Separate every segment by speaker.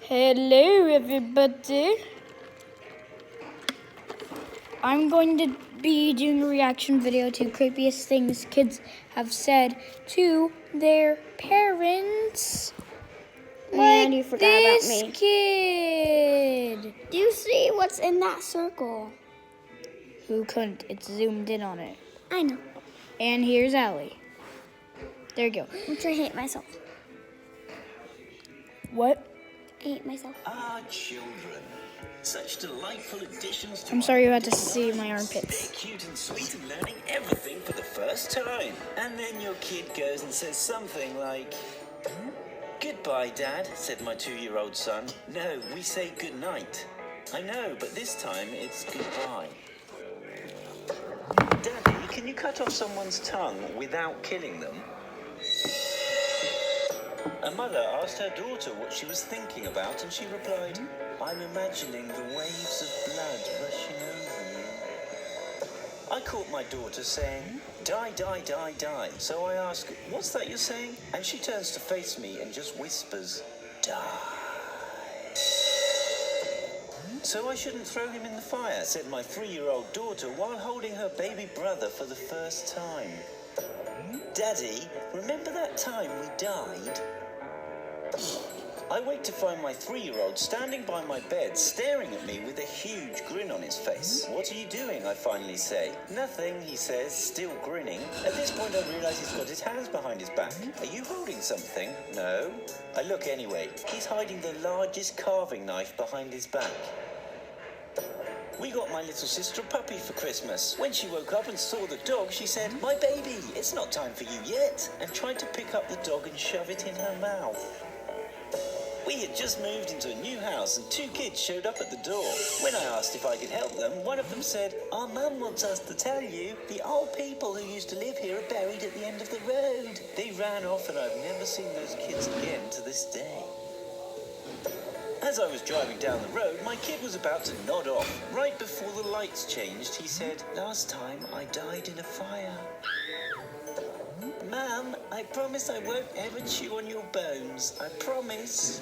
Speaker 1: Hello everybody. I'm going to be doing a reaction video to creepiest things kids have said to their parents.
Speaker 2: And you forgot about me.
Speaker 1: This kid.
Speaker 2: Do you see what's in that circle?
Speaker 1: Who couldn't? It's zoomed in on it.
Speaker 2: I know.
Speaker 1: And here's Allie. There you go.
Speaker 2: Which I hate myself.
Speaker 1: What?
Speaker 2: I hate myself.
Speaker 3: Ah, children. Such delightful additions to
Speaker 1: I'm sorry you had to see my armpits.
Speaker 3: They're cute and sweet and learning everything for the first time. And then your kid goes and says something like, "Goodbye, Dad," said my 2-year-old son. No, we say good night. I know, but this time it's goodbye. Daddy, can you cut off someone's tongue without killing them? A mother asked her daughter what she was thinking about, and she replied, "I'm imagining the waves of blood rushing over you." I caught my daughter saying, "Die, die, die, die." So I ask, "What's that you're saying?" And she turns to face me and just whispers, "Die." So I shouldn't throw him in the fire, said my 3-year-old daughter while holding her baby brother for the first time. Daddy, remember that time we died? I wake to find my 3-year-old standing by my bed, staring at me with a huge grin on his face. "What are you doing?" I finally say. "Nothing," he says, still grinning. At this point I realize he's got his hands behind his back. "Are you holding something?" "No." I look anyway. He's hiding the largest carving knife behind his back. We got my little sister a puppy for Christmas. When she woke up and saw the dog, she said, "My baby, it's not time for you yet," and tried to pick up the dog and shove it in her mouth. We had just moved into a new house and 2 kids showed up at the door. When I asked if I could help them, one of them said, "Our mum wants us to tell you the old people who used to live here are buried at the end of the road." They ran off and I've never seen those kids again to this day. As I was driving down the road, my kid was about to nod off. Right before the lights changed, he said, "Last time I died in a fire." "Mum, I promise I won't ever chew on your bones. I promise."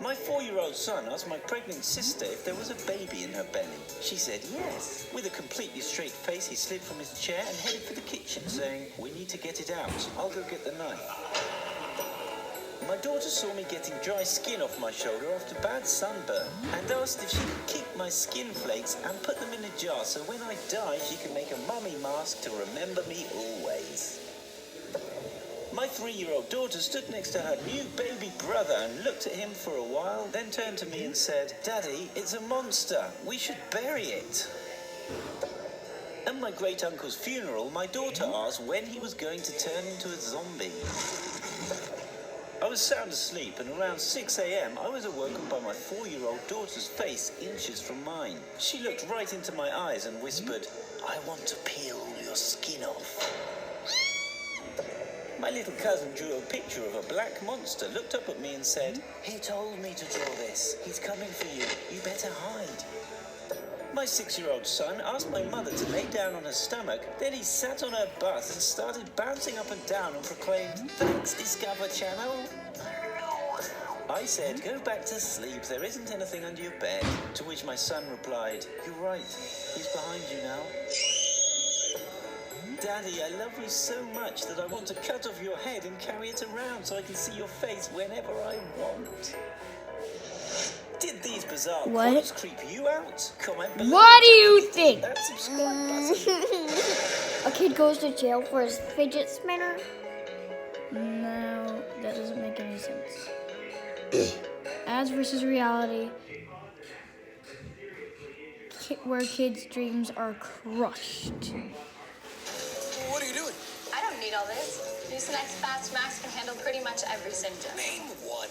Speaker 3: My 4-year-old son asked my pregnant sister if there was a baby in her belly. She said yes. With a completely straight face, he slid from his chair and headed for the kitchen, saying, "We need to get it out. I'll go get the knife." My daughter saw me getting dry skin off my shoulder after bad sunburn and asked if she could keep my skin flakes and put them in a jar so when I die she can make a mummy mask to remember me always. My 3-year-old daughter stood next to her new baby brother and looked at him for a while, then turned to me and said, "Daddy, it's a monster. We should bury it." At my great-uncle's funeral, my daughter asked when he was going to turn into a zombie. I was sound asleep, and around 6 a.m. I was awoken by my 4-year-old daughter's face inches from mine. She looked right into my eyes and whispered, "I want to peel all your skin off." My little cousin drew a picture of a black monster, looked up at me and said, "He told me to draw this. He's coming for you. You better hide." My 6-year-old son asked my mother to lay down on her stomach, then he sat on her butt and started bouncing up and down and proclaimed, "Thanks, Discover Channel." I said, "Go back to sleep, there isn't anything under your bed." To which my son replied, "You're right, he's behind you now." "Daddy, I love you so much that I want to cut off your head and carry it around so I can see your face whenever I want." Did these bizarre quotes creep you out? Comment below.
Speaker 1: What do you think?
Speaker 3: That subscribe button.
Speaker 2: A kid goes to jail for his fidget spinner.
Speaker 1: No, that doesn't make any sense. Ads versus reality, where kids' dreams are crushed.
Speaker 4: What are you doing?
Speaker 5: I don't need all this. Mucinex Fast Max can handle pretty much every symptom.
Speaker 4: Name one.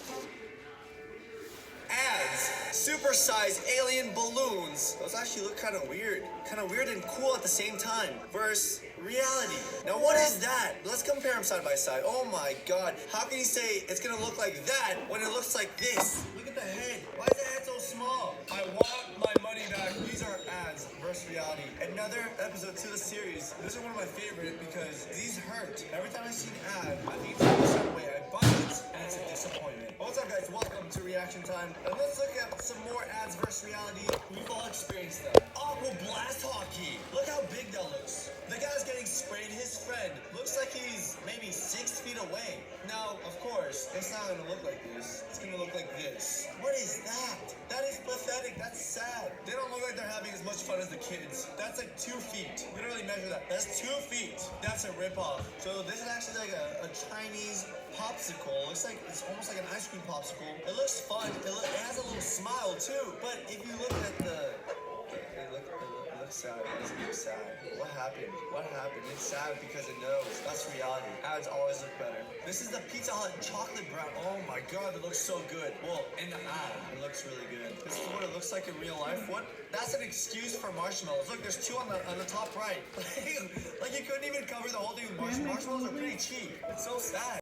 Speaker 4: Ads. Supersized alien balloons. Those actually look kind of weird. Kind of weird and cool at the same time. Versus reality. Now what is that? Let's compare them side by side. Oh my god. How can you say it's gonna look like that when it looks like this? Look at the head. Why is the head so small? I want my money back. These are ads versus reality. Another episode to the series. This is one of my favorite because these hurt. Every time I see an ad, I think it's a certain way. I buy it and it's a disappointment. What's up guys? Welcome welcome to Reaction Time. And let's look at some more ads versus reality. We've all experienced them. Aqua Blast Hockey. Look how big that looks. The guy's getting sprayed. His friend looks like he's maybe 6 feet away. Now, of course, it's not gonna look like this. It's gonna look like this. What is that? That is pathetic. That's sad. They don't look like they're having as much fun as the kids. That's like 2 feet. Literally measure that. That's 2 feet. That's a ripoff. So this is actually like a Chinese popsicle. Looks like it's almost like an ice cream popsicle. It looks fun. It has a little smile too. But if you look at it looks sad. It doesn't look sad. What happened? What happened? It's sad because it knows. That's reality. Ads always look better. This is the Pizza Hut chocolate brown. Oh my god, it looks so good. Well, in the ad, it looks really good. This is what it looks like in real life. What? That's an excuse for marshmallows. Look, there's 2 on the top right. Like you couldn't even cover the whole thing with marshmallows. Marshmallows are pretty cheap. It's so sad.